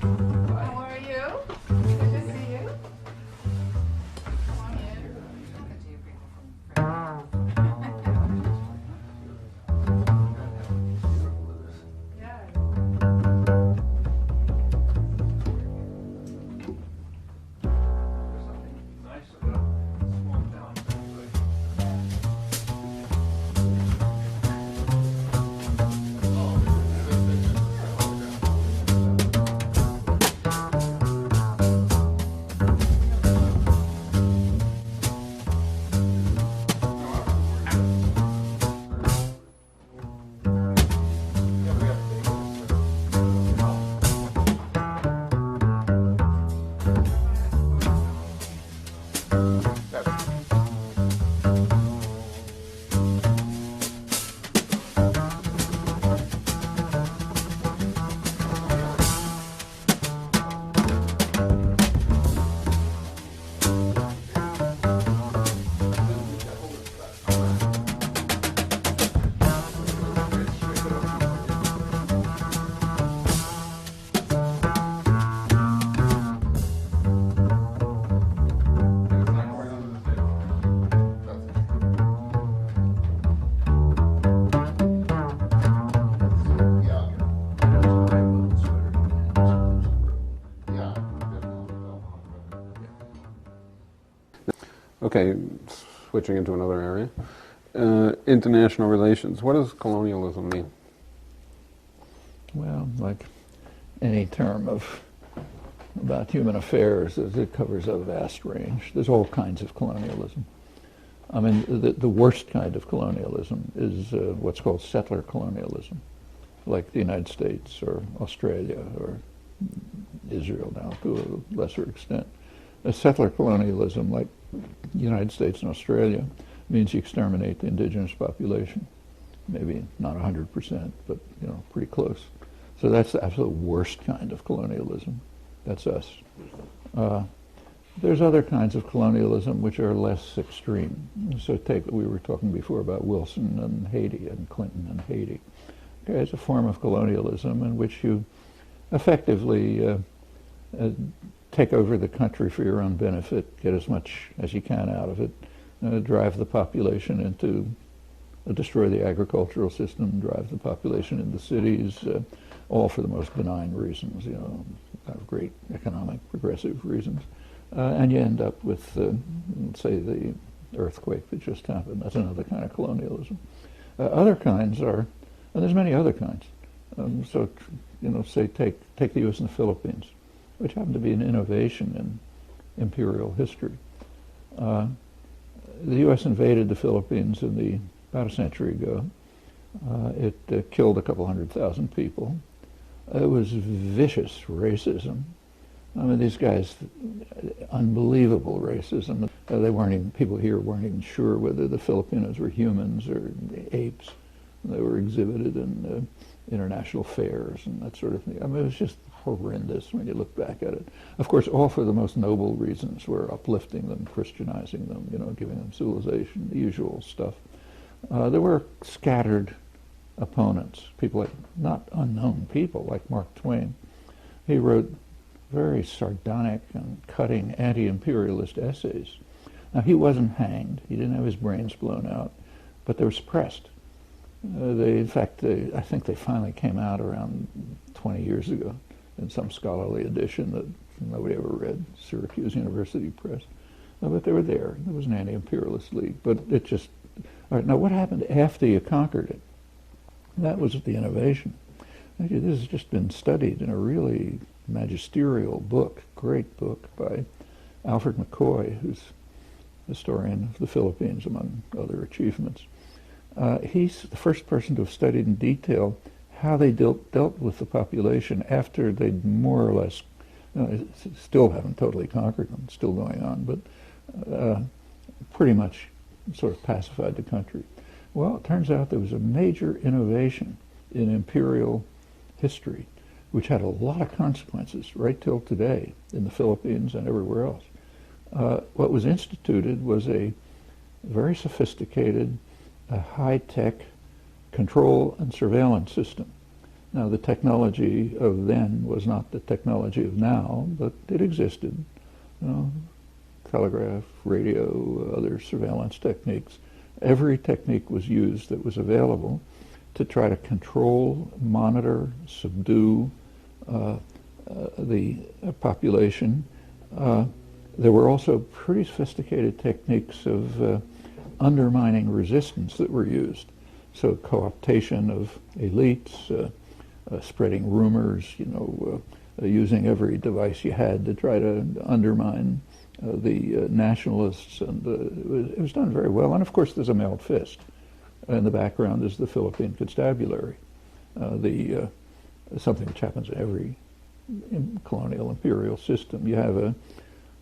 How are you? Good to see you. Come on in. Okay, switching into another area. International relations. What does colonialism mean? Well, like any term about human affairs, it covers a vast range. There's all kinds of colonialism. I mean, the worst kind of colonialism is what's called settler colonialism, like the United States or Australia or Israel now to a lesser extent. A settler colonialism, like the United States and Australia, means you exterminate the indigenous population. Maybe not 100%, but pretty close. So that's the absolute worst kind of colonialism. That's us. There's other kinds of colonialism which are less extreme. So take we were talking before about Wilson and Haiti and Clinton and Haiti. Okay, it's a form of colonialism in which you effectively take over the country for your own benefit, get as much as you can out of it, drive the population into, destroy the agricultural system, drive the population into cities, all for the most benign reasons, great economic, progressive reasons. And you end up with, say, the earthquake that just happened. That's another kind of colonialism. Other kinds are, and there's many other kinds. So, say take the U.S. and the Philippines, which happened to be an innovation in imperial history. The U.S. invaded the Philippines about a century ago. It killed a couple 100,000 people. It was vicious racism. I mean, these guys, unbelievable racism. People here weren't even sure whether the Filipinos were humans or apes. They were exhibited in international fairs and that sort of thing. I mean, it was just horrendous when you look back at it. Of course, all for the most noble reasons. We're uplifting them, Christianizing them, giving them civilization, the usual stuff. There were scattered opponents, people like, not unknown people, like Mark Twain. He wrote very sardonic and cutting anti-imperialist essays. Now, he wasn't hanged. He didn't have his brains blown out, but they were suppressed. In fact, I think they finally came out around 20 years ago in some scholarly edition that nobody ever read, Syracuse University Press. But they were there. There was an anti-imperialist league. But it just... All right, now what happened after you conquered it? That was the innovation. Actually, this has just been studied in a really magisterial book, great book by Alfred McCoy, who's historian of the Philippines, among other achievements. He's the first person to have studied in detail how they dealt with the population after they'd more or less, still haven't totally conquered them, still going on, but pretty much sort of pacified the country. Well, it turns out there was a major innovation in imperial history, which had a lot of consequences right till today in the Philippines and everywhere else. What was instituted was a very sophisticated, high-tech control and surveillance system. Now, the technology of then was not the technology of now, but it existed. You know, telegraph, radio, other surveillance techniques. Every technique was used that was available to try to control, monitor, subdue the population. There were also pretty sophisticated techniques of undermining resistance that were used. So co-optation of elites, spreading rumors, you know, using every device you had to try to undermine the nationalists, and it was done very well. And of course, there's a mailed fist. In the background is the Philippine constabulary, something which happens in every colonial imperial system. You have a,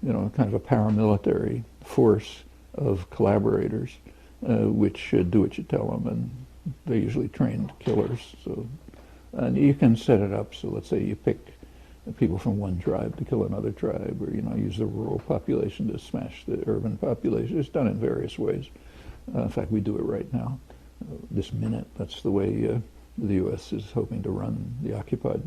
you know, kind of a paramilitary force of collaborators, which do what you tell them, and they're usually trained killers. So, and you can set it up. So let's say you pick people from one tribe to kill another tribe, or, you know, use the rural population to smash the urban population. It's done in various ways. In fact, we do it right now. This minute, that's the way the U.S. is hoping to run the occupied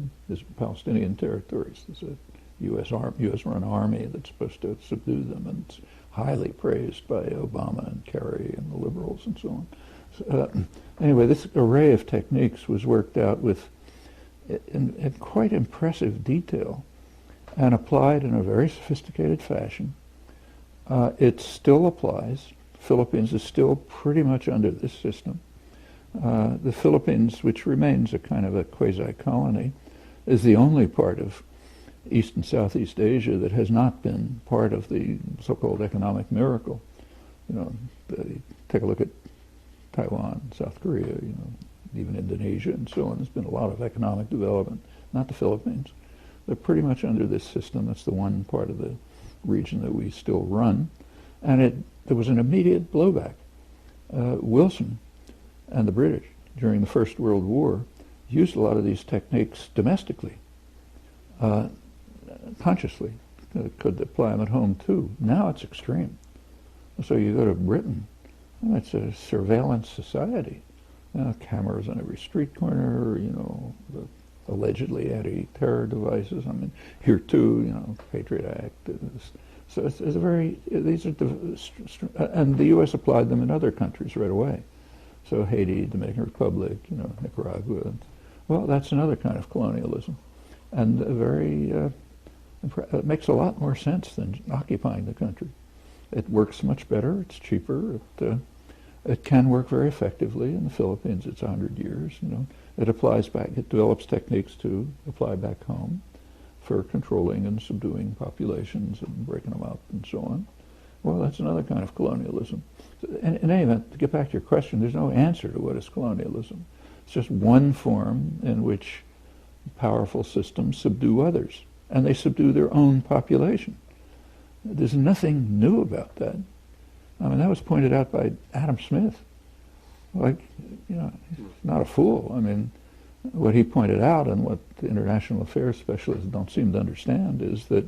Palestinian territories. There's a U.S.-run army that's supposed to subdue them, and it's highly praised by Obama and Kerry and the liberals and so on. So, anyway, this array of techniques was worked out with in quite impressive detail and applied in a very sophisticated fashion. It still applies. The Philippines is still pretty much under this system. The Philippines, which remains a kind of a quasi-colony, is the only part of East and Southeast Asia that has not been part of the so-called economic miracle. You know, take a look at Taiwan, South Korea, you know, even Indonesia and so on. There's been a lot of economic development, not the Philippines. They're pretty much under this system. That's the one part of the region that we still run. And there was an immediate blowback. Wilson and the British, during the First World War, used a lot of these techniques domestically, consciously. Could apply them at home too. Now it's extreme. So you go to Britain, and it's a surveillance society. Cameras on every street corner, you know, the allegedly anti-terror devices. I mean, here too, you know, Patriot Act. So it's a very, these are, and the U.S. applied them in other countries right away. So Haiti, Dominican Republic, you know, Nicaragua. Well, that's another kind of colonialism. And it makes a lot more sense than occupying the country. It works much better, it's cheaper, it can work very effectively. In the Philippines, it's 100 years, you know. It develops techniques to apply back home for controlling and subduing populations and breaking them up and so on. Well, that's another kind of colonialism. In any event, to get back to your question, there's no answer to what is colonialism. It's just one form in which powerful systems subdue others, and they subdue their own population. There's nothing new about that. I mean, that was pointed out by Adam Smith. Like, you know, he's not a fool. I mean, what he pointed out, and what the international affairs specialists don't seem to understand, is that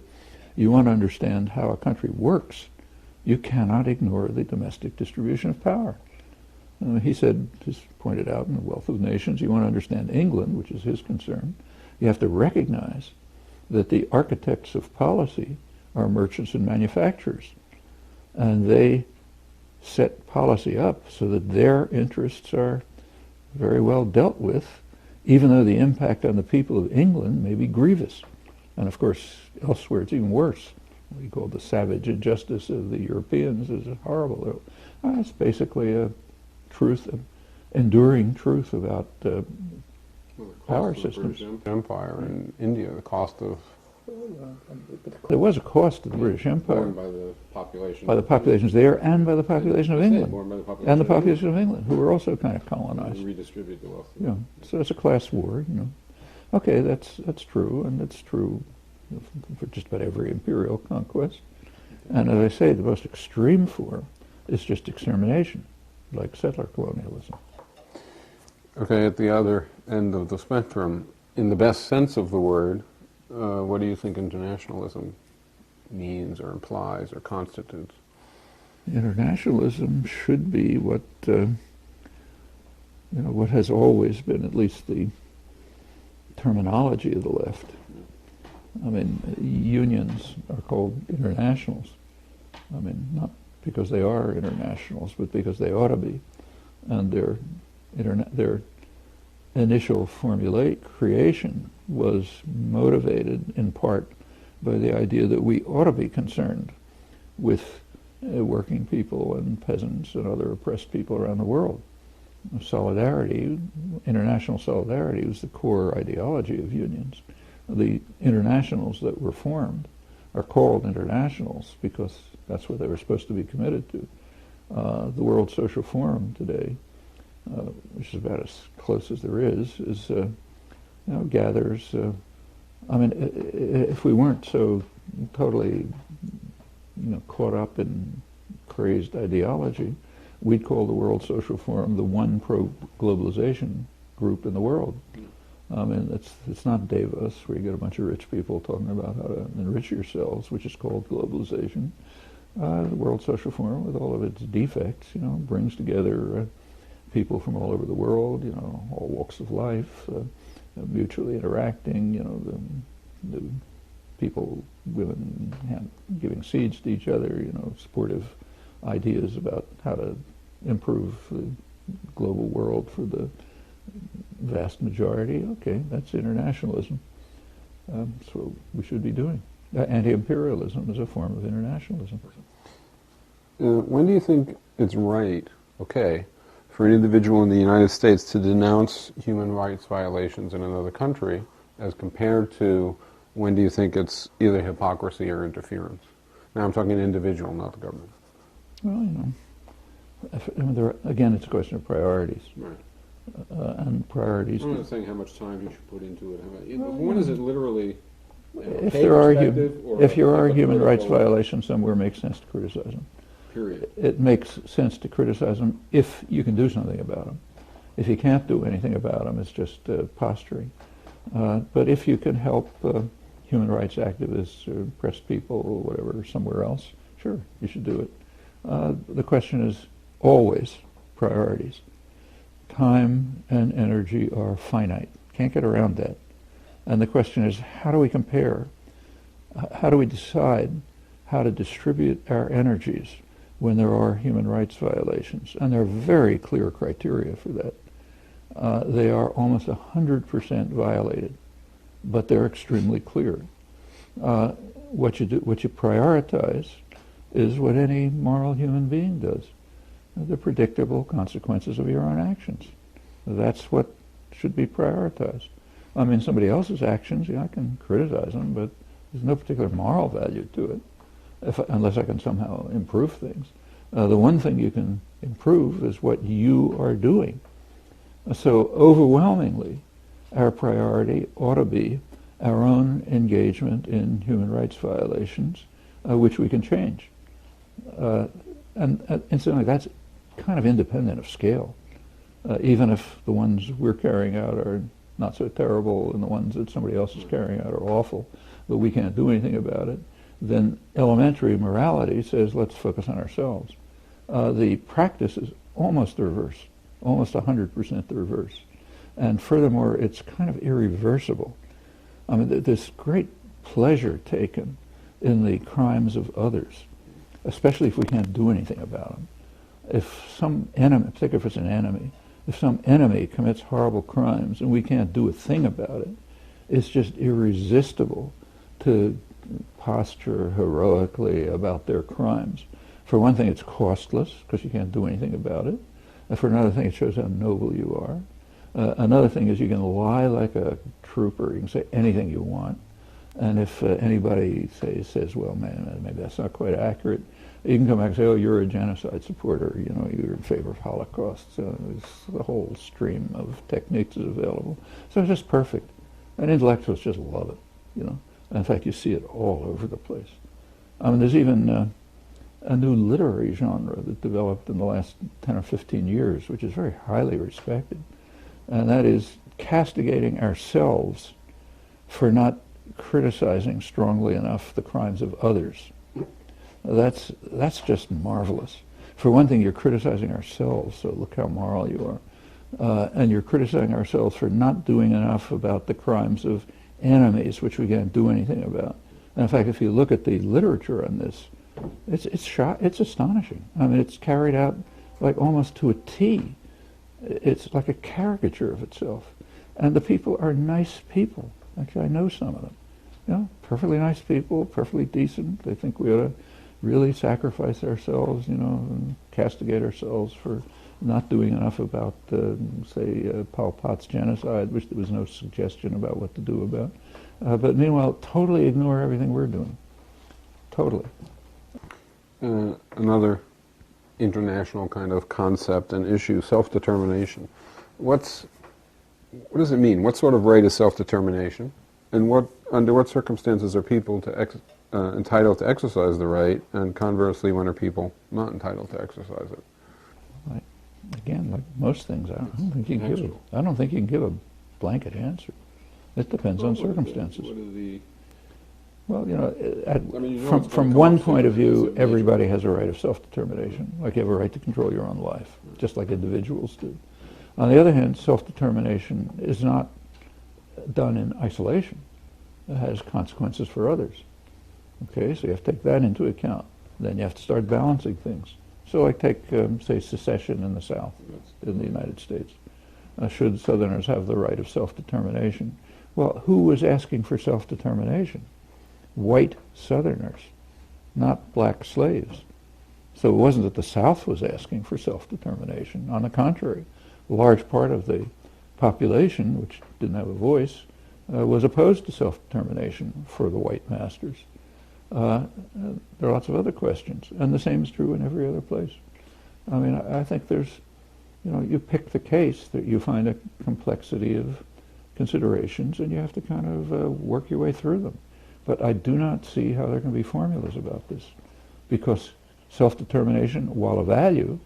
you want to understand how a country works, you cannot ignore the domestic distribution of power. He said, just pointed out in The Wealth of Nations, you want to understand England, which is his concern, you have to recognize that the architects of policy are merchants and manufacturers. And they set policy up so that their interests are very well dealt with, even though the impact on the people of England may be grievous. And of course, elsewhere it's even worse. What he called the savage injustice of the Europeans is horrible. It's basically a truth, an enduring truth about power systems. The British Empire in India, the cost of... There was a cost to the British Empire. Borne by the population. By the populations there and by the population of England. Borne by the population And the population of England, who were also kind of colonized. And redistribute the wealth. Yeah, so it's a class war, you know. Okay, that's true, and it's true for just about every imperial conquest. And as I say, the most extreme form is just extermination, like settler colonialism. Okay, at the other end of the spectrum, in the best sense of the word, what do you think internationalism means or implies or constitutes? Internationalism should be what what has always been at least the terminology of the left. I mean, unions are called internationals. I mean, not because they are internationals, but because they ought to be. And their initial creation was motivated in part by the idea that we ought to be concerned with working people and peasants and other oppressed people around the world. Solidarity, international solidarity, was the core ideology of unions. The internationals that were formed are called internationals because that's what they were supposed to be committed to. The World Social Forum today, which is about as close as there is gathers. I mean, if we weren't so totally, caught up in crazed ideology, we'd call the World Social Forum the one pro-globalization group in the world. I mean, it's not Davos, where you get a bunch of rich people talking about how to enrich yourselves, which is called globalization. The World Social Forum, with all of its defects, brings together people from all over the world, all walks of life, mutually interacting, the people, women giving seeds to each other, supportive ideas about how to improve the global world for the vast majority. Okay, that's internationalism. That's what we should be doing. Anti-imperialism is a form of internationalism. When do you think it's right, for an individual in the United States to denounce human rights violations in another country, as compared to when do you think it's either hypocrisy or interference? Now I'm talking individual, not the government. Well, again, it's a question of priorities. Right. And priorities. I'm not saying how much time you should put into it. When is it literally? If there are human rights violations somewhere, it makes sense to criticize them. Period. It makes sense to criticize them if you can do something about them. If you can't do anything about them, it's just posturing. But if you can help human rights activists or oppressed people or whatever somewhere else, sure, you should do it. The question is always priorities. Time and energy are finite. Can't get around that. And the question is, how do we compare? How do we decide how to distribute our energies when there are human rights violations? And there are very clear criteria for that. They are almost 100% violated, but they're extremely clear. What you prioritize is what any moral human being does. The predictable consequences of your own actions. That's what should be prioritized. I mean, somebody else's actions, I can criticize them, but there's no particular moral value to it, unless I can somehow improve things. The one thing you can improve is what you are doing. So overwhelmingly, our priority ought to be our own engagement in human rights violations, which we can change. And incidentally, that's kind of independent of scale. Even if the ones we're carrying out are not so terrible and the ones that somebody else is carrying out are awful, but we can't do anything about it, then elementary morality says let's focus on ourselves. The practice is almost the reverse, almost 100% the reverse. And furthermore, it's kind of irreversible. I mean, there's great pleasure taken in the crimes of others, especially if we can't do anything about them. If some enemy, particularly if it's an enemy, if some enemy commits horrible crimes and we can't do a thing about it, it's just irresistible to posture heroically about their crimes. For one thing, it's costless because you can't do anything about it. And for another thing, it shows how noble you are. Another thing is you can lie like a trooper. You can say anything you want. And if anybody says, well, man, maybe that's not quite accurate, you can come back and say, oh, you're a genocide supporter, you're in favor of Holocaust. So the whole stream of techniques is available. So it's just perfect. And intellectuals just love it, And in fact, you see it all over the place. I mean, there's even a new literary genre that developed in the last 10 or 15 years, which is very highly respected. And that is castigating ourselves for not criticizing strongly enough the crimes of others. That's just marvelous. For one thing, you're criticizing ourselves, so look how moral you are. and you're criticizing ourselves for not doing enough about the crimes of enemies, which we can't do anything about. And in fact, if you look at the literature on this, it's astonishing. I mean, it's carried out like almost to a T. It's like a caricature of itself. And the people are nice people. Actually, I know some of them. You know, perfectly nice people, perfectly decent. They think we ought to really sacrifice ourselves, you know, and castigate ourselves for not doing enough about, say, Pol Pot's genocide, which there was no suggestion about what to do about. But meanwhile, totally ignore everything we're doing. Totally. Another international kind of concept and issue, self-determination. What does it mean? What sort of right is self-determination? And under what circumstances are people entitled to exercise the right, and conversely, when are people not entitled to exercise it? Again, like most things, I don't think you can give a blanket answer. It depends on circumstances. Well, you know, from one point of view, everybody has a right of self-determination. Like you have a right to control your own life, just like individuals do. On the other hand, self-determination is not done in isolation. It has consequences for others. Okay, so you have to take that into account. Then you have to start balancing things. So like take, say, secession in the South, in the United States. Should Southerners have the right of self-determination? Well, who was asking for self-determination? White Southerners, not black slaves. So it wasn't that the South was asking for self-determination. On the contrary, a large part of the population, which didn't have a voice, was opposed to self-determination for the white masters. There are lots of other questions, and the same is true in every other place. I mean, I think there's, you know, you pick the case that you find a complexity of considerations, and you have to kind of work your way through them. But I do not see how there can be formulas about this, because self-determination, while a value,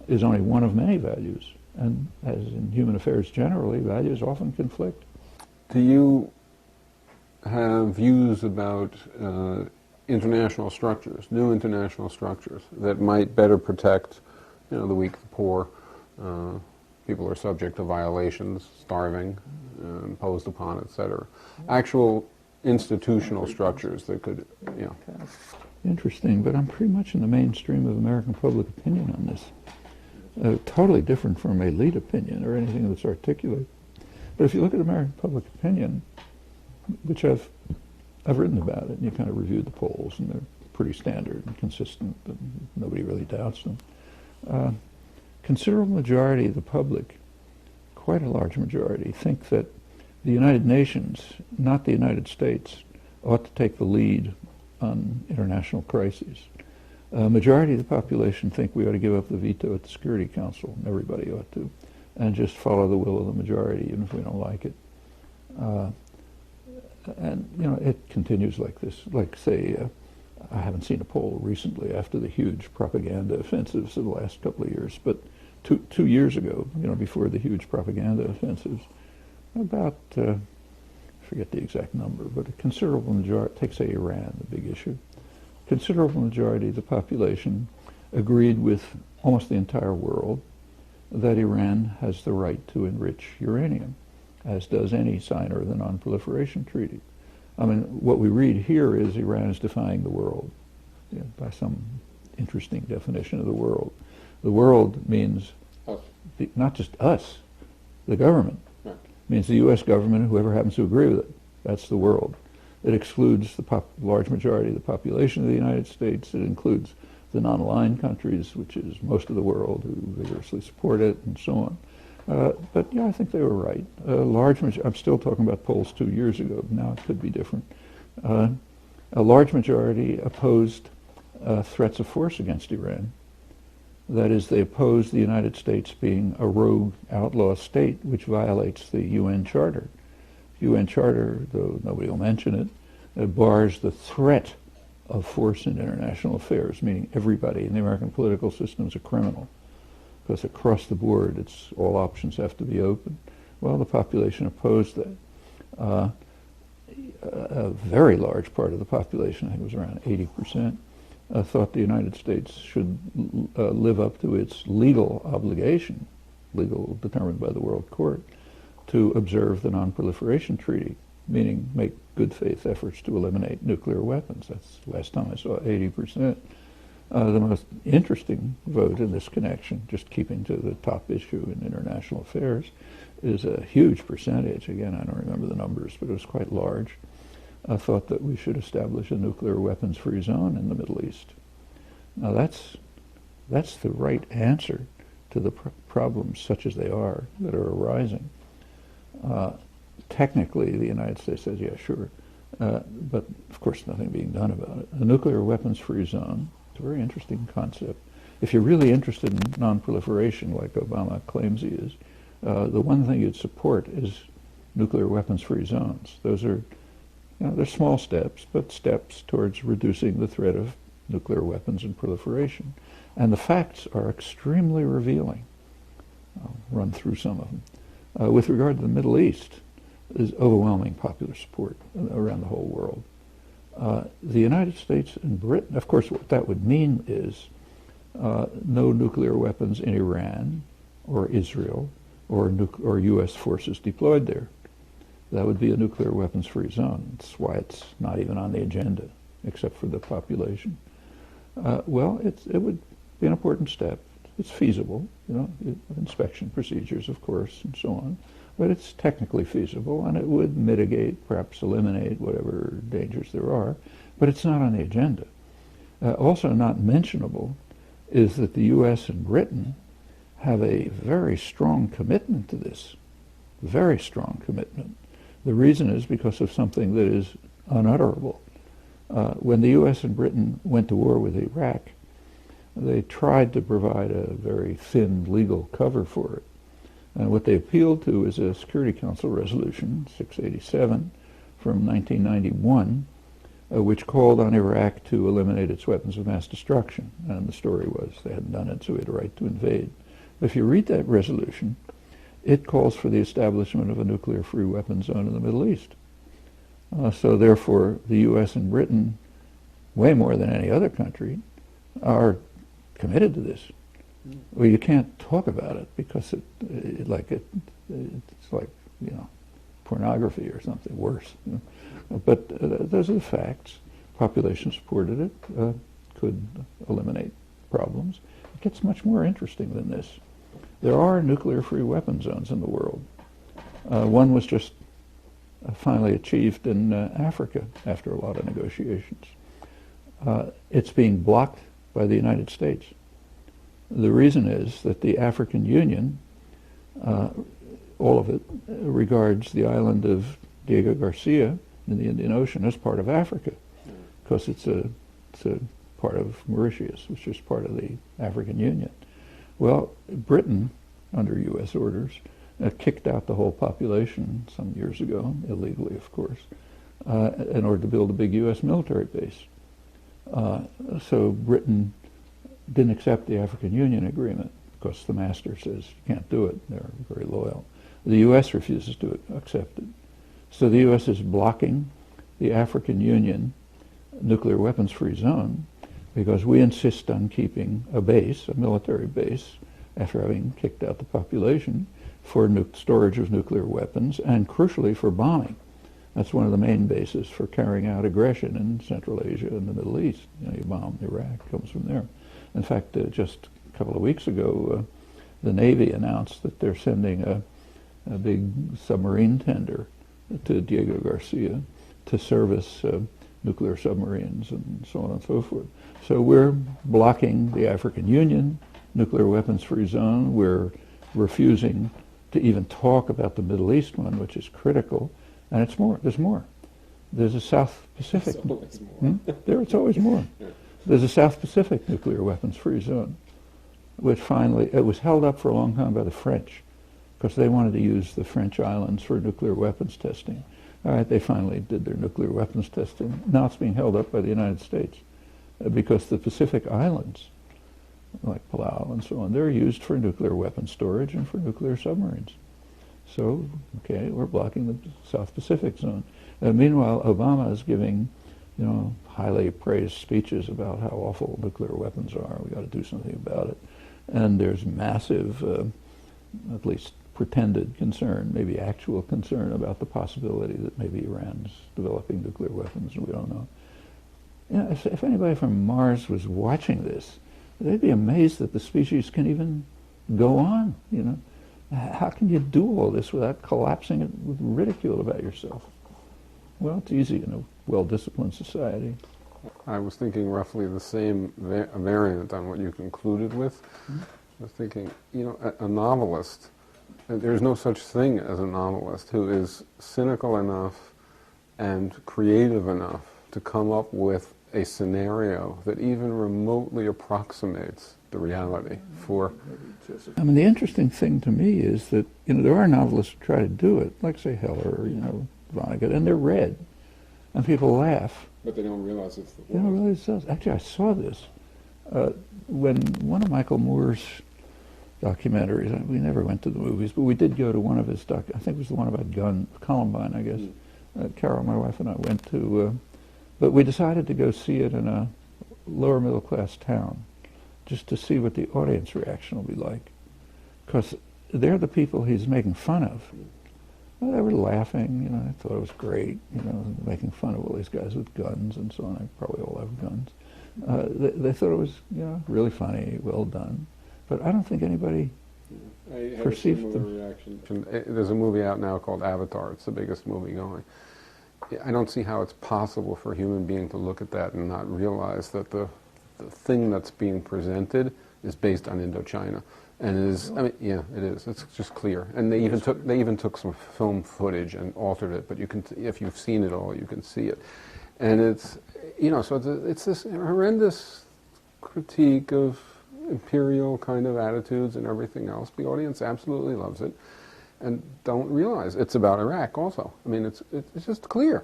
is only one of many values. And as in human affairs generally, values often conflict. Do you have views about international structures, new international structures, that might better protect, you know, the weak, the poor? People are subject to violations, starving, imposed upon, etc. Actual institutional structures that could, you know. Interesting, but I'm pretty much in the mainstream of American public opinion on this. Totally different from elite opinion or anything that's articulate. But if you look at American public opinion, which I've written about it, and you kind of reviewed the polls, and they're pretty standard and consistent, and nobody really doubts them. Considerable majority of the public, quite a large majority, think that the United Nations, not the United States, ought to take the lead on international crises. A majority of the population think we ought to give up the veto at the Security Council, and everybody ought to, and just follow the will of the majority, even if we don't like it. And, you know, it continues like this. Like, say, I haven't seen a poll recently after the huge propaganda offensives of the last couple of years, but two years ago, you know, before the huge propaganda offensives, about, I forget the exact number, but a considerable majority, take, say, Iran, the big issue, considerable majority of the population agreed with almost the entire world that Iran has the right to enrich uranium, as does any signer of the Non-Proliferation Treaty. I mean, what we read here is Iran is defying the world, you know, by some interesting definition of the world. The world means not just us, the government. Right. It means the U.S. government and whoever happens to agree with it. That's the world. It excludes the large majority of the population of the United States. It includes the non-aligned countries, which is most of the world, who vigorously support it, and so on. But yeah, I think they were right. I'm still talking about polls 2 years ago. Now it could be different. A large majority opposed threats of force against Iran. That is, they opposed the United States being a rogue outlaw state which violates the UN Charter. The UN Charter, though nobody will mention it, bars the threat of force in international affairs, meaning everybody in the American political system is a criminal. Because across the board, it's all options have to be open. Well, the population opposed that. A very large part of the population, I think it was around 80%, thought the United States should live up to its legal obligation, legal determined by the World Court, to observe the Non-Proliferation Treaty, meaning make good faith efforts to eliminate nuclear weapons. That's the last time I saw 80%. The most interesting vote in this connection, just keeping to the top issue in international affairs, is a huge percentage. Again, I don't remember the numbers, but it was quite large. Thought that we should establish a nuclear weapons-free zone in the Middle East. Now that's the right answer to the problems such as they are that are arising. Technically, the United States says, yeah, sure, but of course nothing being done about it. A nuclear weapons-free zone, it's a very interesting concept. If you're really interested in non-proliferation, like Obama claims he is, the one thing you'd support is nuclear weapons-free zones. Those are, they're small steps, but steps towards reducing the threat of nuclear weapons and proliferation. And the facts are extremely revealing. I'll run through some of them. With regard to the Middle East, there's overwhelming popular support around the whole world. The United States and Britain, of course, what that would mean is no nuclear weapons in Iran or Israel or U.S. forces deployed there. That would be a nuclear weapons-free zone. That's why it's not even on the agenda, except for the population. Well, it would be an important step. It's feasible, inspection procedures, of course, and so on. But it's technically feasible, and it would mitigate, perhaps eliminate whatever dangers there are. But it's not on the agenda. Also not mentionable is that the U.S. and Britain have a very strong commitment to this, very strong commitment. The reason is because of something that is unutterable. When the U.S. and Britain went to war with Iraq, they tried to provide a very thin legal cover for it. And what they appealed to is a Security Council resolution, 687, from 1991, which called on Iraq to eliminate its weapons of mass destruction. And the story was they hadn't done it, so we had a right to invade. But if you read that resolution, it calls for the establishment of a nuclear-free weapons zone in the Middle East. So therefore, the U.S. and Britain, way more than any other country, are committed to this. Well, you can't talk about it because it's like pornography or something worse. But those are the facts. Population supported it. Could eliminate problems. It gets much more interesting than this. There are nuclear-free weapon zones in the world. One was just finally achieved in Africa after a lot of negotiations. It's being blocked by the United States. The reason is that the African Union, all of it, regards the island of Diego Garcia in the Indian Ocean as part of Africa, because it's a part of Mauritius, which is part of the African Union. Well, Britain, under U.S. orders, kicked out the whole population some years ago, illegally, of course, in order to build a big U.S. military base. So Britain didn't accept the African Union agreement because the master says you can't do it. They're very loyal. The U.S. refuses to accept it. So the U.S. is blocking the African Union nuclear weapons-free zone because we insist on keeping a base, a military base, after having kicked out the population, for storage of nuclear weapons and, crucially, for bombing. That's one of the main bases for carrying out aggression in Central Asia and the Middle East. You bomb Iraq, comes from there. In fact, just a couple of weeks ago, the Navy announced that they're sending a big submarine tender to Diego Garcia to service nuclear submarines and so on and so forth. So we're blocking the African Union nuclear weapons-free zone. We're refusing to even talk about the Middle East one, which is critical. And it's more. There's more. There's a South Pacific. It's always more. It's always more. There's a South Pacific nuclear weapons-free zone, which finally, it was held up for a long time by the French, because they wanted to use the French islands for nuclear weapons testing. All right, they finally did their nuclear weapons testing. Now it's being held up by the United States, because the Pacific Islands, like Palau and so on, they're used for nuclear weapon storage and for nuclear submarines. So, okay, we're blocking the South Pacific zone. Meanwhile, Obama is giving, highly praised speeches about how awful nuclear weapons are. We got to do something about it. And there's massive at least pretended concern, maybe actual concern about the possibility that maybe Iran's developing nuclear weapons, and we don't know. You know, if anybody from Mars was watching this, they'd be amazed that the species can even go on, you know. How can you do all this without collapsing it with ridicule about yourself? Well, it's easy in a well-disciplined society. I was thinking roughly the same variant on what you concluded with. I was thinking, you know, a novelist, there's no such thing as a novelist who is cynical enough and creative enough to come up with a scenario that even remotely approximates the reality for... I mean, the interesting thing to me is that, you know, there are novelists who try to do it, like, say, Heller, or, you know, Vonnegut, and they're read, and people laugh. But they don't realize it's the They don't realize it. Actually, I saw this when one of Michael Moore's documentaries, we never went to the movies, but we did go to one of his I think it was the one about Columbine, I guess. Carol, my wife, and I went to, but we decided to go see it in a lower middle class town, just to see what the audience reaction will be like. Because they're the people he's making fun of. Well, they were laughing, you know, I thought it was great, you know, making fun of all these guys with guns and so on. They probably all have guns. They thought it was, you know, really funny, well done. But I don't think anybody perceived the reaction. There's a movie out now called Avatar. It's the biggest movie going. I don't see how it's possible for a human being to look at that and not realize that the thing that's being presented is based on Indochina, and is, I mean, yeah, it is. It's just clear. And they even took some film footage and altered it. But you can, if you've seen it all, you can see it. And it's, you know, so it's this horrendous critique of imperial kind of attitudes and everything else. The audience absolutely loves it, and don't realize it's about Iraq also. I mean, it's just clear.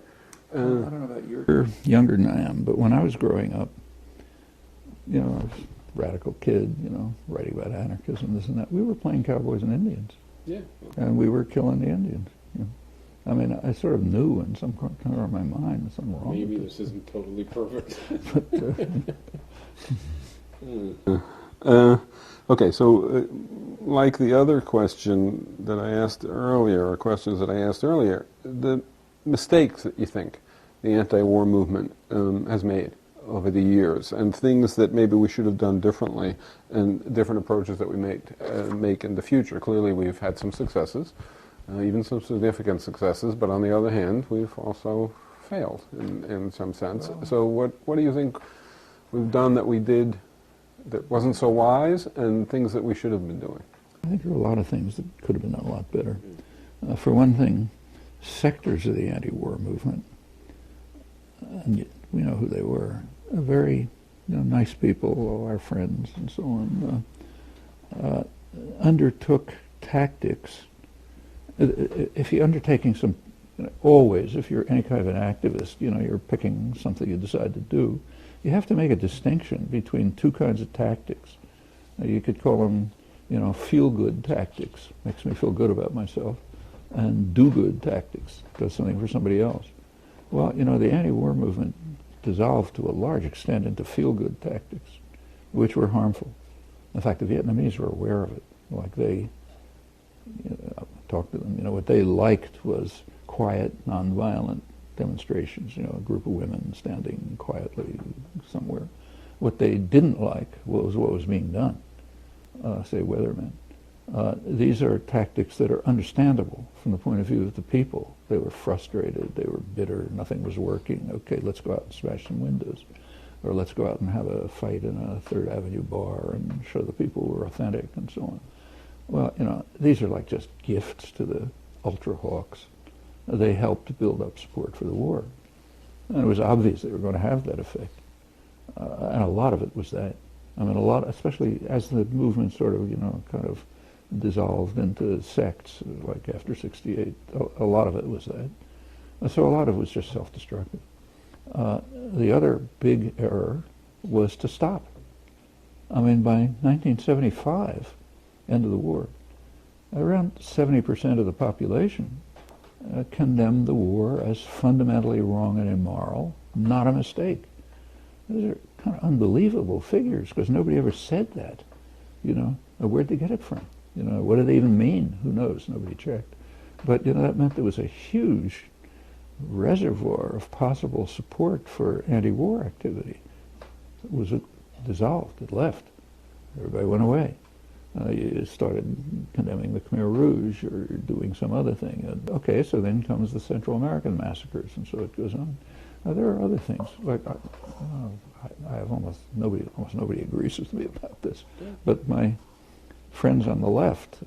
I don't know about you're younger than I am, but when I was growing up, you know, I was a radical kid, you know, writing about anarchism, this and that. We were playing cowboys and Indians. Yeah. And we were killing the Indians. You know. I mean, I sort of knew in some corner of my mind there's something wrong. Maybe with this isn't totally perfect. But, okay, so like the other question that I asked earlier, or questions that I asked earlier, the mistakes that you think the anti-war movement has made over the years, and things that maybe we should have done differently, and different approaches that we make in the future. Clearly we've had some successes, even some significant successes, but on the other hand, we've also failed in some sense. Well, so what do you think we've done that we did that wasn't so wise, and things that we should have been doing? I think there are a lot of things that could have been done a lot better. For one thing, sectors of the anti-war movement, and we know who they were, very, you know, nice people, all our friends and so on, undertook tactics. If you're undertaking some, you know, always, if you're any kind of an activist, you know, you're picking something you decide to do, you have to make a distinction between two kinds of tactics. You could call them, you know, feel-good tactics, makes me feel good about myself, and do-good tactics, does something for somebody else. Well, you know, the anti-war movement dissolved to a large extent into feel-good tactics, which were harmful. In fact, the Vietnamese were aware of it. Like they, you know, I talked to them, you know, what they liked was quiet, nonviolent demonstrations, you know, a group of women standing quietly somewhere. What they didn't like was what was being done, say weathermen. These are tactics that are understandable from the point of view of the people. They were frustrated, they were bitter, nothing was working. Okay, let's go out and smash some windows. Or let's go out and have a fight in a Third Avenue bar and show the people we're authentic and so on. Well, you know, these are like just gifts to the ultra-hawks. They helped build up support for the war. And it was obvious they were going to have that effect. And a lot of it was that. I mean, a lot, especially as the movement sort of, you know, kind of dissolved into sects, like after '68, a lot of it was that. So a lot of it was just self-destructive. The other big error was to stop. I mean, by 1975, end of the war, around 70% of the population condemned the war as fundamentally wrong and immoral, not a mistake. Those are kind of unbelievable figures, because nobody ever said that. You know, where'd they get it from? You know, what did they even mean? Who knows? Nobody checked. But you know, that meant there was a huge reservoir of possible support for anti-war activity. It was dissolved. It left. Everybody went away. You started condemning the Khmer Rouge or doing some other thing. And, okay, so then comes the Central American massacres, and so it goes on. There are other things. Like I have almost nobody agrees with me about this. But my friends on the left,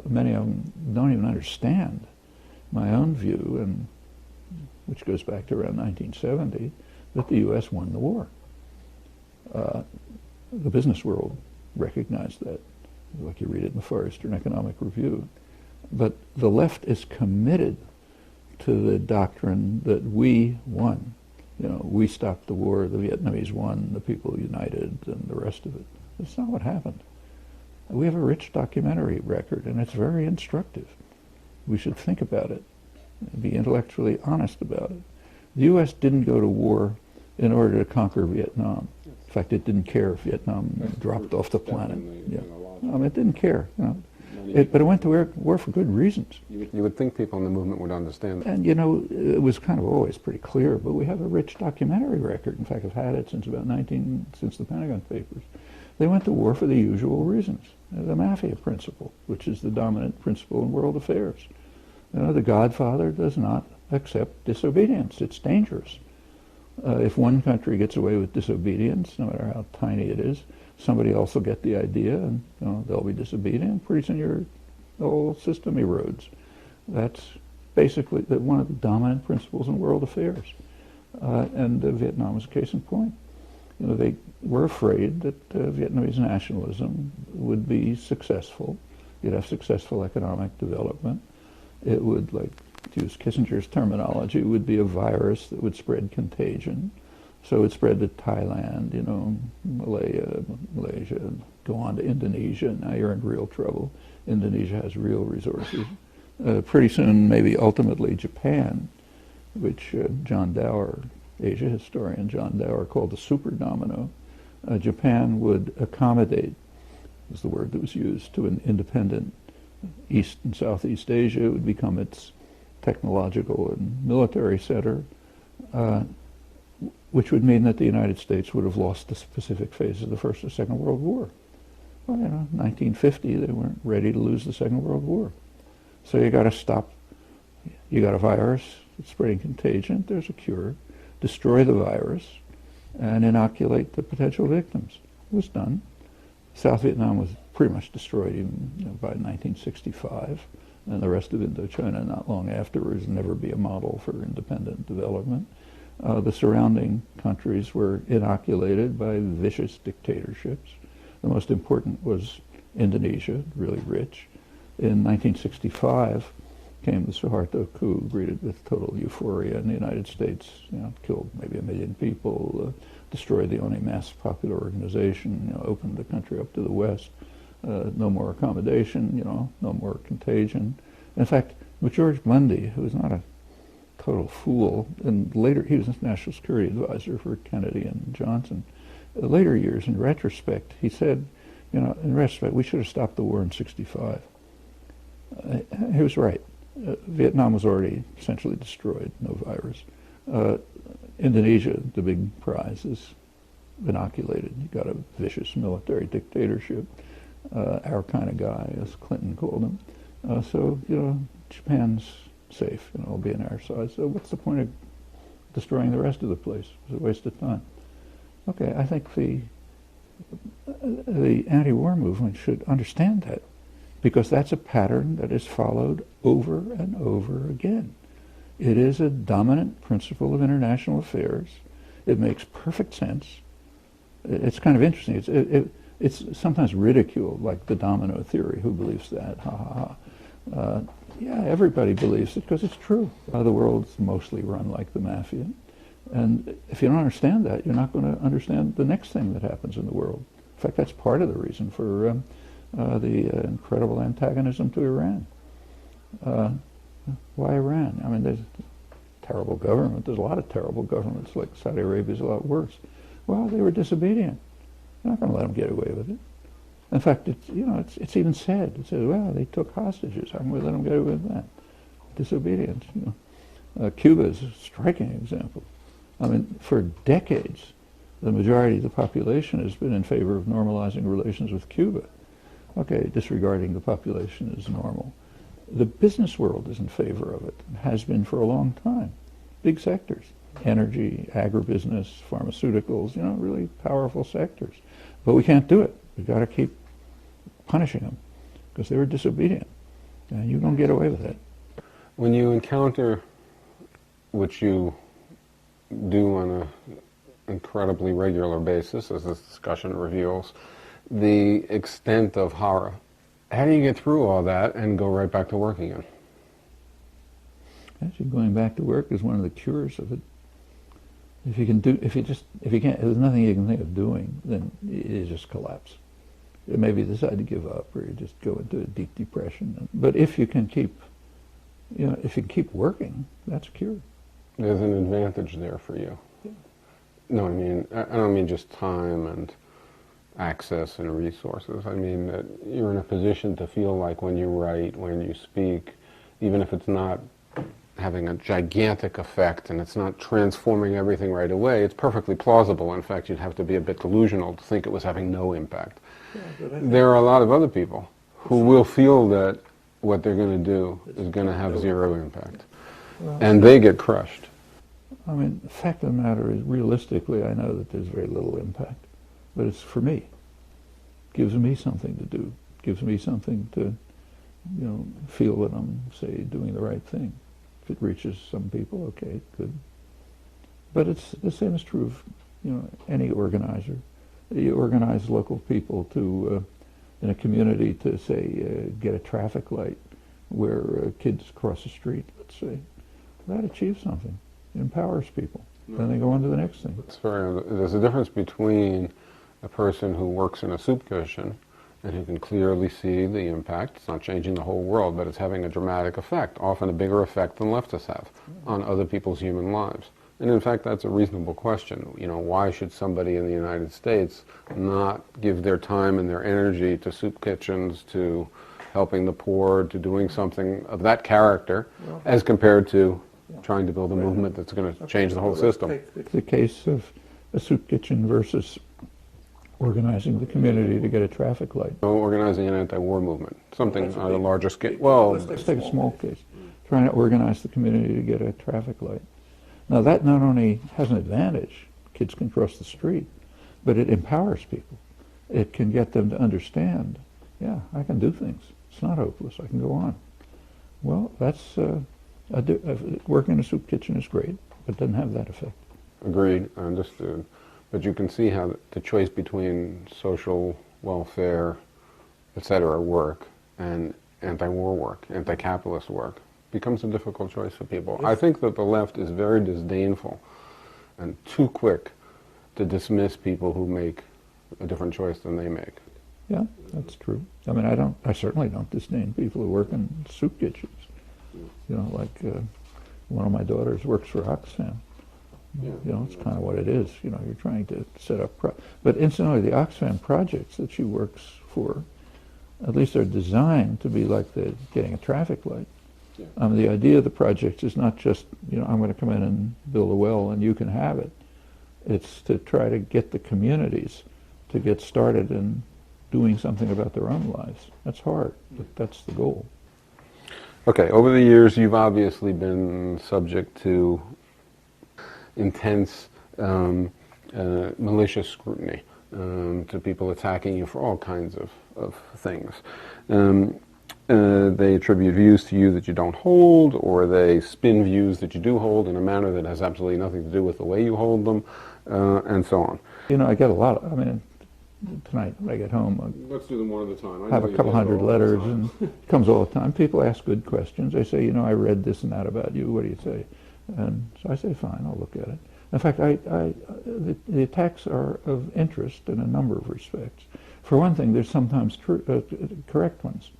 many of them don't even understand my own view, and which goes back to around 1970, that the U.S. won the war. The business world recognized that, like you read it in the Far Eastern Economic Review. But the left is committed to the doctrine that we won. You know, we stopped the war, the Vietnamese won, the people united, and the rest of it. That's not what happened. We have a rich documentary record, and it's very instructive. We should think about it, be intellectually honest about it. The U.S. didn't go to war in order to conquer Vietnam. In fact, it didn't care if Vietnam dropped off the planet. Yeah. It didn't care. You know. But it went to war for good reasons. You would think people in the movement would understand that. And, you know, it was kind of always pretty clear, but we have a rich documentary record. In fact, I've had it since since the Pentagon Papers. They went to war for the usual reasons. The mafia principle, which is the dominant principle in world affairs. You know, the Godfather does not accept disobedience. It's dangerous. If one country gets away with disobedience, no matter how tiny it is, somebody else will get the idea, and you know, they'll be disobedient. Pretty soon the whole system erodes. That's basically one of the dominant principles in world affairs. And Vietnam is a case in point. You know, they were afraid that Vietnamese nationalism would be successful. You'd have successful economic development. It would, like, to use Kissinger's terminology, it would be a virus that would spread contagion. So it would spread to Thailand, you know, Malaysia, go on to Indonesia. Now you're in real trouble. Indonesia has real resources. Pretty soon, maybe ultimately Japan, which John Dower, Asia historian John Dower, called the super domino. Japan would accommodate, was the word that was used, to an independent East and Southeast Asia. It would become its technological and military center, which would mean that the United States would have lost the specific phase of the First or Second World War. Well, you know, 1950, they weren't ready to lose the Second World War. So you got to stop. You got a virus, it's spreading contagion, there's a cure. Destroy the virus and inoculate the potential victims. It was done. South Vietnam was pretty much destroyed even, you know, by 1965, and the rest of Indochina not long afterwards, never be a model for independent development. The surrounding countries were inoculated by vicious dictatorships. The most important was Indonesia, really rich. In 1965 came the Suharto coup, greeted with total euphoria in the United States. You know, killed maybe 1 million people, destroyed the only mass popular organization, you know, opened the country up to the West. No more accommodation, you know, no more contagion. In fact, with George Bundy, who was not a total fool, and later he was a national security advisor for Kennedy and Johnson. Later years, in retrospect, he said, you know, in retrospect, we should have stopped the war in '65. He was right. Vietnam was already essentially destroyed, no virus. Indonesia, the big prize, is inoculated. You got a vicious military dictatorship, our kind of guy, as Clinton called him. So, you know, Japan's safe, and it'll be on our side. So what's the point of destroying the rest of the place? It's a waste of time. Okay, I think the anti-war movement should understand that, because that's a pattern that is followed over and over again. It is a dominant principle of international affairs. It makes perfect sense. It's kind of interesting. It's sometimes ridiculed, like the domino theory. Who believes that? Ha ha ha. Yeah, everybody believes it because it's true. The world's mostly run like the mafia. And if you don't understand that, you're not going to understand the next thing that happens in the world. In fact, that's part of the reason for the incredible antagonism to Iran. Why Iran? I mean, there's a terrible government. There's a lot of terrible governments, like Saudi Arabia is a lot worse. Well, they were disobedient. You're not going to let them get away with it. In fact, it's even said. It says, well, they took hostages. How can we let them get away with that? Disobedience. Cuba is a striking example. I mean, for decades, the majority of the population has been in favor of normalizing relations with Cuba. Okay, disregarding the population is normal. The business world is in favor of it, has been for a long time. Big sectors, energy, agribusiness, pharmaceuticals, really powerful sectors. But we can't do it. We've got to keep punishing them because they were disobedient. And you don't get away with that. When you encounter, which you do on an incredibly regular basis, as this discussion reveals, the extent of horror, how do you get through all that and go right back to work again? Actually, going back to work is one of the cures of it. If you can't, if there's nothing you can think of doing, then you just collapse. Maybe you decide to give up, or you just go into a deep depression. But if you can keep, if you can keep working, that's a cure. There's an advantage there for you. Yeah. No, I don't mean just time and access and resources. I mean that you're in a position to feel like when you write, when you speak, even if it's not having a gigantic effect and it's not transforming everything right away, it's perfectly plausible. In fact, you'd have to be a bit delusional to think it was having no impact. Yeah, there are a lot of other people who will feel that what they're going to do is going to have zero impact. Well, and they get crushed. I mean, the fact of the matter is, realistically, I know that there's very little impact. But it's for me. It gives me something to do. It gives me something to, feel that I'm, say, doing the right thing. If it reaches some people, okay, good. But it's the same is true of, any organizer. You organize local people to, in a community, to say, get a traffic light where kids cross the street, let's say. That achieves something. It empowers people. Then they go on to the next thing. There's a difference between a person who works in a soup kitchen and who can clearly see the impact. It's not changing the whole world, but it's having a dramatic effect, often a bigger effect than leftists have on other people's human lives. And in fact, that's a reasonable question. Why should somebody in the United States not give their time and their energy to soup kitchens, to helping the poor, to doing something of that character, as compared to trying to build a movement that's going to change the whole system? The case of a soup kitchen versus organizing the community to get a traffic light. Organizing an anti-war movement, something on a larger scale. Well, let's take a small case. Trying to organize the community to get a traffic light. Now that not only has an advantage, kids can cross the street, but it empowers people. It can get them to understand, yeah, I can do things. It's not hopeless. I can go on. Well, that's working in a soup kitchen is great, but it doesn't have that effect. Agreed. Understood. But you can see how the choice between social welfare, etc. work and anti-war work, anti-capitalist work becomes a difficult choice for people. I think that the left is very disdainful and too quick to dismiss people who make a different choice than they make. Yeah, that's true. I mean, I certainly don't disdain people who work in soup kitchens. Like one of my daughters works for Oxfam. It's kind of what it is. You're trying to set up. But incidentally, the Oxfam projects that she works for, at least are designed to be like getting a traffic light. Yeah. The idea of the project is not just, I'm going to come in and build a well and you can have it. It's to try to get the communities to get started in doing something about their own lives. That's hard, but that's the goal. Okay, over the years you've obviously been subject to intense malicious scrutiny, to people attacking you for all kinds of things. They attribute views to you that you don't hold, or they spin views that you do hold in a manner that has absolutely nothing to do with the way you hold them, and so on. I get a lot of, tonight when I get home, let's do them one at a time. I have a couple hundred letters, and it comes all the time. People ask good questions. They say, I read this and that about you. What do you say? And so I say, fine, I'll look at it. In fact, the attacks are of interest in a number of respects. For one thing, there's sometimes correct ones.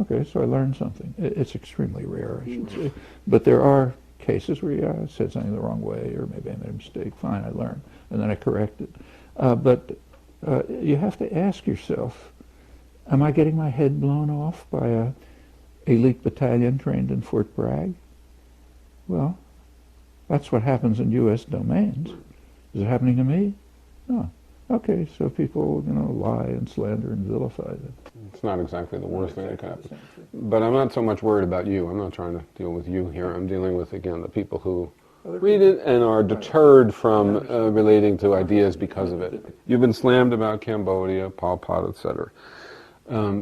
Okay, so I learned something. It's extremely rare, I should say. But there are cases where, I said something the wrong way, or maybe I made a mistake. Fine, I learned, and then I correct it. But you have to ask yourself, Am I getting my head blown off by a elite battalion trained in Fort Bragg? Well, that's what happens in U.S. domains. Is it happening to me? No. Okay, so people, lie and slander and vilify them. It's not exactly the worst thing that could happen. But I'm not so much worried about you. I'm not trying to deal with you here. I'm dealing with, again, the people who read it and are deterred from relating to ideas because of it. You've been slammed about Cambodia, Pol Pot, etc.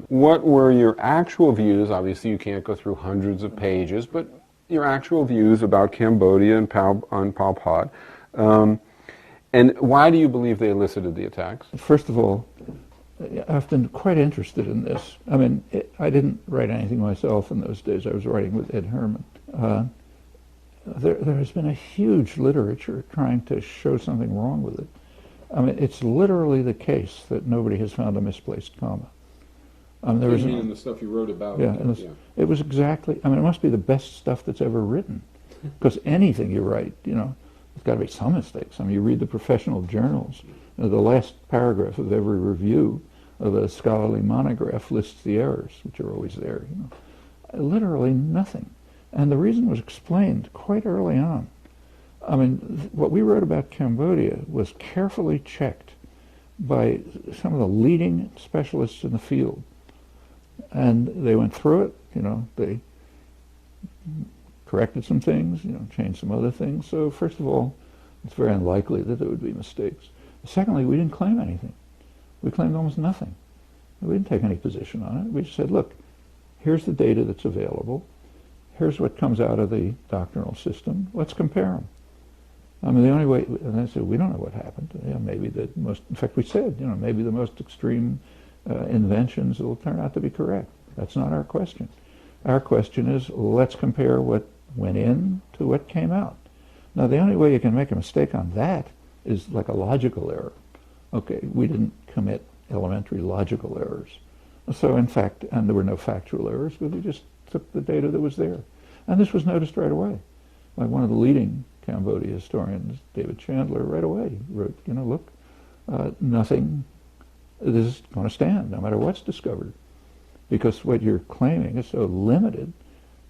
What were your actual views? Obviously, you can't go through hundreds of pages, but your actual views about Cambodia and on Pol Pot. And why do you believe they elicited the attacks? First of all, I've been quite interested in this. I mean, I didn't write anything myself in those days. I was writing with Ed Herman. There has been a huge literature trying to show something wrong with it. I mean, it's literally the case that nobody has found a misplaced comma. There was in the stuff you wrote about it. Yeah, it was exactly, it must be the best stuff that's ever written. Because anything you write, there's got to be some mistakes. You read the professional journals. The last paragraph of every review of a scholarly monograph lists the errors, which are always there. Literally nothing. And the reason was explained quite early on. What we wrote about Cambodia was carefully checked by some of the leading specialists in the field. And they went through it, they corrected some things, changed some other things. So first of all, it's very unlikely that there would be mistakes. Secondly, we didn't claim anything. We claimed almost nothing. We didn't take any position on it. We just said, look, here's the data that's available. Here's what comes out of the doctrinal system. Let's compare them. The only way, and I said, we don't know what happened. Maybe the most, in fact, we said, maybe the most extreme inventions will turn out to be correct. That's not our question. Our question is, let's compare what went in to what came out. Now, the only way you can make a mistake on that is like a logical error. Okay, we didn't commit elementary logical errors. So, in fact, and there were no factual errors, but we just took the data that was there. And this was noticed right away. Like one of the leading Cambodia historians, David Chandler, right away wrote, look, nothing, this is going to stand no matter what's discovered. Because what you're claiming is so limited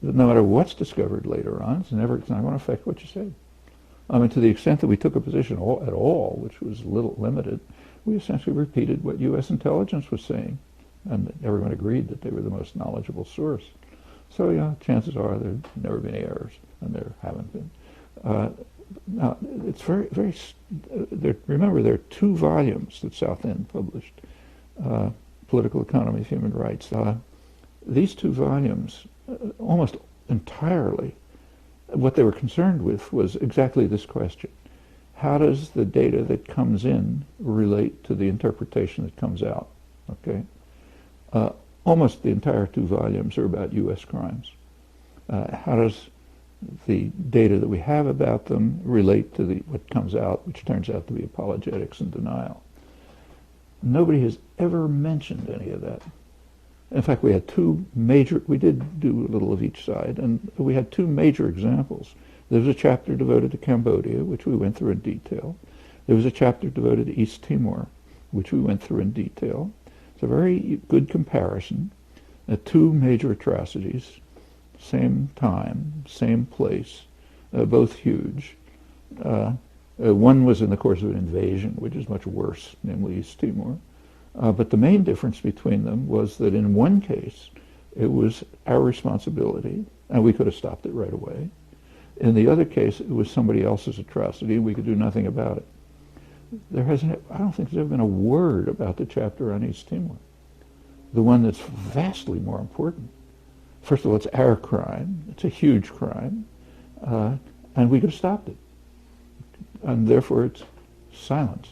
that no matter what's discovered later on, it's not going to affect what you say. To the extent that we took a position at all, which was a little limited, we essentially repeated what U.S. intelligence was saying. And everyone agreed that they were the most knowledgeable source. So, chances are there have never been errors, and there haven't been. Now, it's very. Remember, there are 2 volumes that South End published, Political Economy of Human Rights. These 2 volumes, almost entirely, what they were concerned with was exactly this question. How does the data that comes in relate to the interpretation that comes out? Okay? Almost the entire 2 volumes are about U.S. crimes. How does the data that we have about them relate to what comes out, which turns out to be apologetics and denial? Nobody has ever mentioned any of that. In fact, we had 2 major, we did do a little of each side, and we had 2 major examples. There was a chapter devoted to Cambodia, which we went through in detail. There was a chapter devoted to East Timor, which we went through in detail. It's a very good comparison. 2 major atrocities, same time, same place, both huge. One was in the course of an invasion, which is much worse, namely East Timor. But the main difference between them was that in one case, it was our responsibility, and we could have stopped it right away. In the other case, it was somebody else's atrocity, and we could do nothing about it. I don't think there's ever been a word about the chapter on East Timor, the one that's vastly more important. First of all, it's our crime. It's a huge crime, and we could have stopped it. And therefore, it's silence.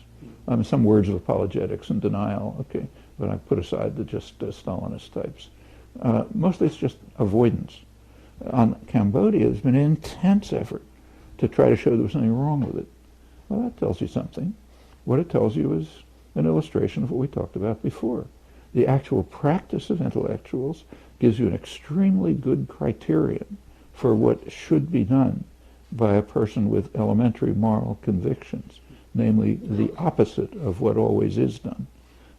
Some words of apologetics and denial, okay, but I put aside the just Stalinist types. Mostly it's just avoidance. On Cambodia, there's been an intense effort to try to show there was something wrong with it. Well, that tells you something. What it tells you is an illustration of what we talked about before. The actual practice of intellectuals gives you an extremely good criterion for what should be done by a person with elementary moral convictions, namely the opposite of what always is done.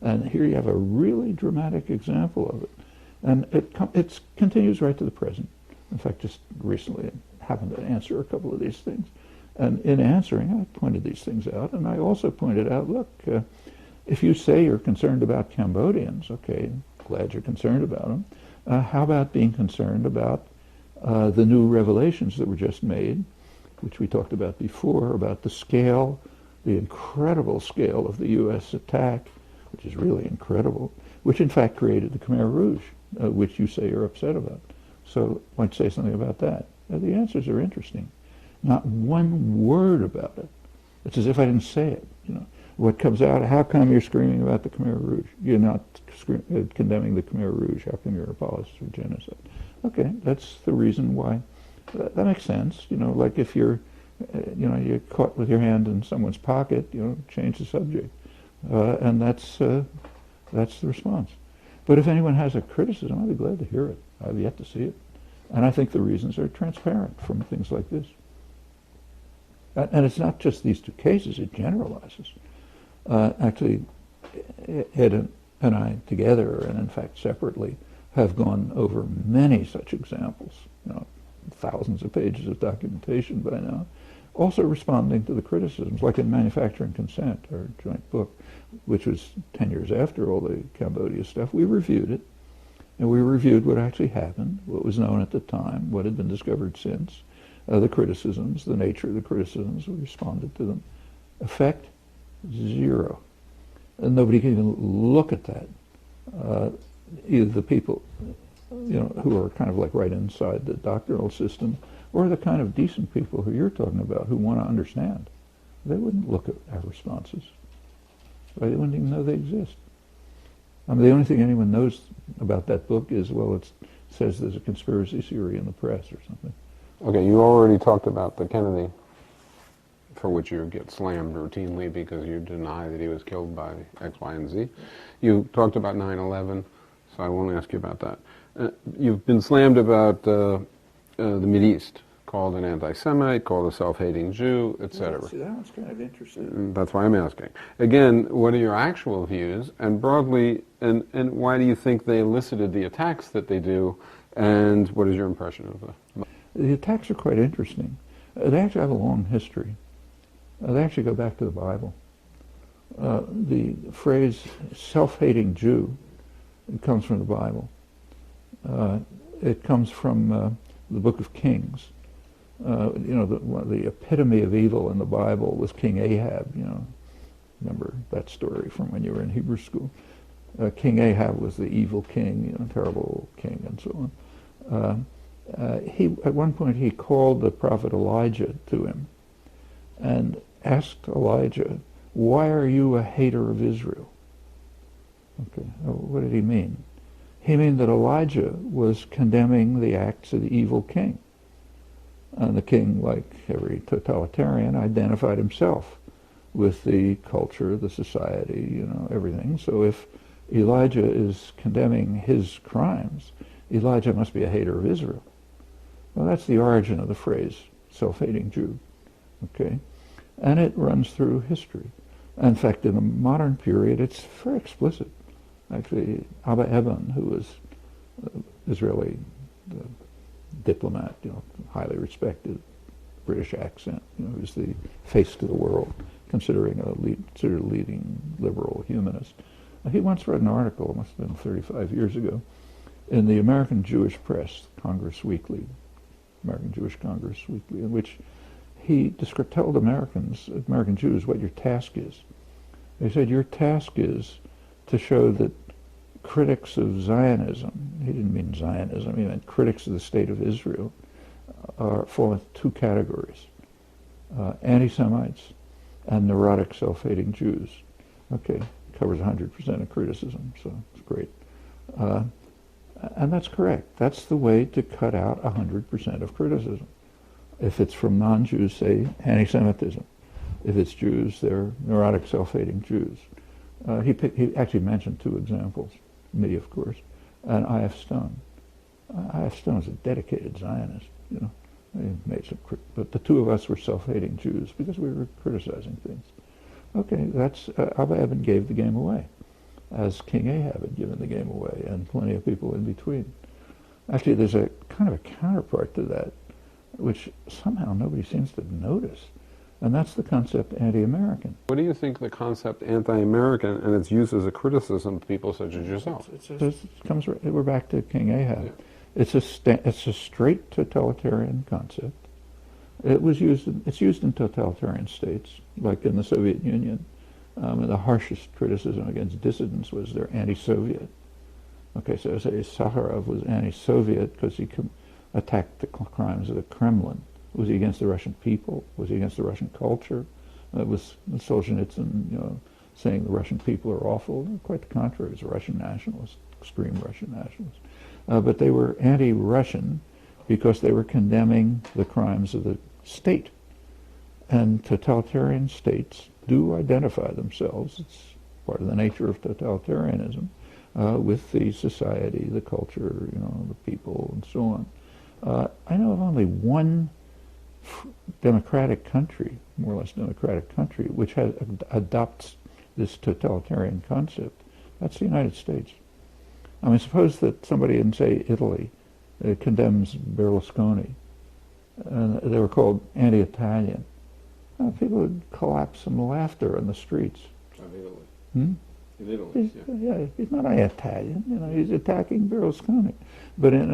And here you have a really dramatic example of it. And it continues right to the present. In fact, just recently I happened to answer a couple of these things. And in answering, I pointed these things out. And I also pointed out, look, if you say you're concerned about Cambodians, okay, glad you're concerned about them. How about being concerned about the new revelations that were just made, which we talked about before, about the scale, the incredible scale of the U.S. attack, which is really incredible, which in fact created the Khmer Rouge, which you say you're upset about. So why don't you say something about that? The answers are interesting. Not one word about it. It's as if I didn't say it. You know, what comes out? How come you're screaming about the Khmer Rouge? You're not condemning the Khmer Rouge. How come you're apologist for genocide? Okay, that's the reason why. That makes sense. You know, like if you're, you're caught with your hand in someone's pocket, change the subject, and that's the response. But if anyone has a criticism, I'd be glad to hear it. I've yet to see it, and I think the reasons are transparent from things like this. And it's not just these two cases, it generalizes. Actually, Ed and I together, and in fact separately, have gone over many such examples, thousands of pages of documentation by now, also responding to the criticisms, like in Manufacturing Consent, our joint book, which was 10 years after all the Cambodia stuff. We reviewed it, and we reviewed what actually happened, what was known at the time, what had been discovered since, the criticisms, the nature of the criticisms, we responded to them. Effect, zero. And nobody can even look at that. Either the people, who are kind of like right inside the doctrinal system, or the kind of decent people who you're talking about who want to understand. They wouldn't look at our responses. Right? They wouldn't even know they exist. I mean, the only thing anyone knows about that book is, well, it says there's a conspiracy theory in the press or something. Okay, you already talked about the Kennedy, for which you get slammed routinely because you deny that he was killed by X, Y, and Z. You talked about 9/11, so I won't ask you about that. You've been slammed about the Mideast, called an anti-Semite, called a self-hating Jew, etc. Yeah, see, that one's kind of interesting. That's why I'm asking. Again, what are your actual views, and broadly, and why do you think they elicited the attacks that they do, and what is your impression of them? The attacks are quite interesting. They actually have a long history. They actually go back to the Bible. The phrase self-hating Jew, it comes from the Bible. It comes from the Book of Kings. The epitome of evil in the Bible was King Ahab. Remember that story from when you were in Hebrew school. King Ahab was the evil king, terrible king, and so on. At one point he called the prophet Elijah to him and asked Elijah, "Why are you a hater of Israel?" Okay, what did he mean? He meant that Elijah was condemning the acts of the evil king. And the king, like every totalitarian, identified himself with the culture, the society, everything. So if Elijah is condemning his crimes, Elijah must be a hater of Israel. Well, that's the origin of the phrase self-hating Jew. Okay? And it runs through history. In fact, in the modern period, it's very explicit. Actually, Abba Eban, who was Israeli diplomat, highly respected, British accent, who's the face to the world, considered a leading liberal humanist. He once read an article, it must have been 35 years ago, in the American Jewish Press, Congress Weekly, American Jewish Congress Weekly, in which he told American Jews, what your task is. He said, your task is to show that critics of Zionism, he didn't mean Zionism, he meant critics of the state of Israel, fall into two categories, anti-Semites and neurotic self-hating Jews. Okay, covers 100% of criticism, so it's great. And that's correct. That's the way to cut out 100% of criticism. If it's from non-Jews, say anti-Semitism. If it's Jews, they're neurotic self-hating Jews. He actually mentioned two examples, me, of course, and I.F. Stone. I.F. Stone is a dedicated Zionist, He made some, but the two of us were self-hating Jews because we were criticizing things. Okay, that's Abba Eban gave the game away. as King Ahab had given the game away, and plenty of people in between. Actually, there's a kind of a counterpart to that, which somehow nobody seems to notice, and that's the concept anti-American. What do you think the concept anti-American and its use as a criticism to people such as yourself? We're back to King Ahab. Yeah. It's a straight totalitarian concept. It's used in totalitarian states, like in the Soviet Union. The harshest criticism against dissidents was they're anti-Soviet. Okay, so say Sakharov was anti-Soviet because he attacked the crimes of the Kremlin. Was he against the Russian people? Was he against the Russian culture? Was Solzhenitsyn, saying the Russian people are awful? Quite the contrary. He was a Russian nationalist, extreme Russian nationalist. But they were anti-Russian because they were condemning the crimes of the state. And totalitarian states do identify themselves, it's part of the nature of totalitarianism, with the society, the culture, the people, and so on. I know of only one democratic country, more or less democratic country, which adopts this totalitarian concept. That's the United States. I mean, suppose that somebody in, say, Italy condemns Berlusconi, and they were called anti-Italian. People would collapse from laughter in the streets. In Italy. Hmm? In Italy, He's not Italian. He's attacking Berlusconi. But in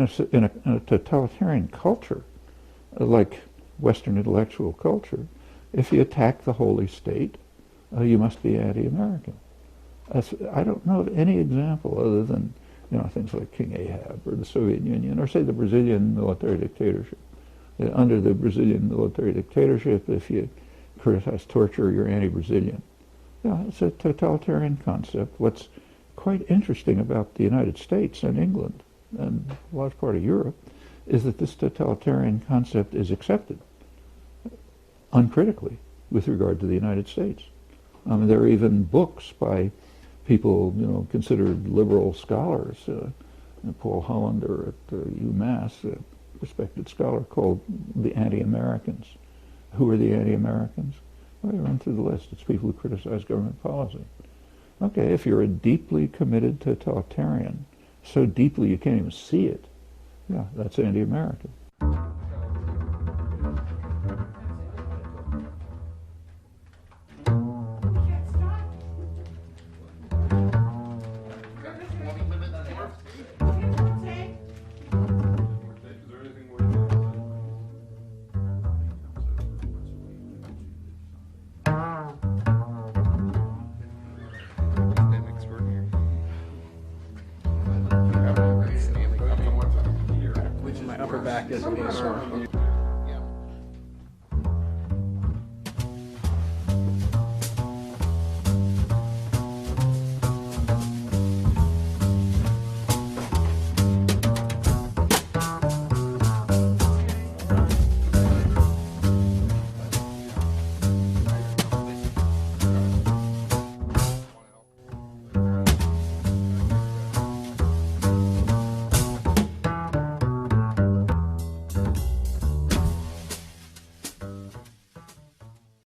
a totalitarian culture, like Western intellectual culture, if you attack the holy state, you must be anti-American. I don't know of any example other than things like King Ahab or the Soviet Union, or say the Brazilian military dictatorship. Under the Brazilian military dictatorship, if you criticize torture, you're anti-Brazilian. It's a totalitarian concept. What's quite interesting about the United States and England and a large part of Europe is that this totalitarian concept is accepted uncritically with regard to the United States. There are even books by people, considered liberal scholars. Paul Hollander at UMass, a respected scholar, called The Anti-Americans. Who are the anti-Americans? Well, you run through the list. It's people who criticize government policy. Okay, if you're a deeply committed totalitarian, so deeply you can't even see it, that's anti-American. My upper back isn't being sore.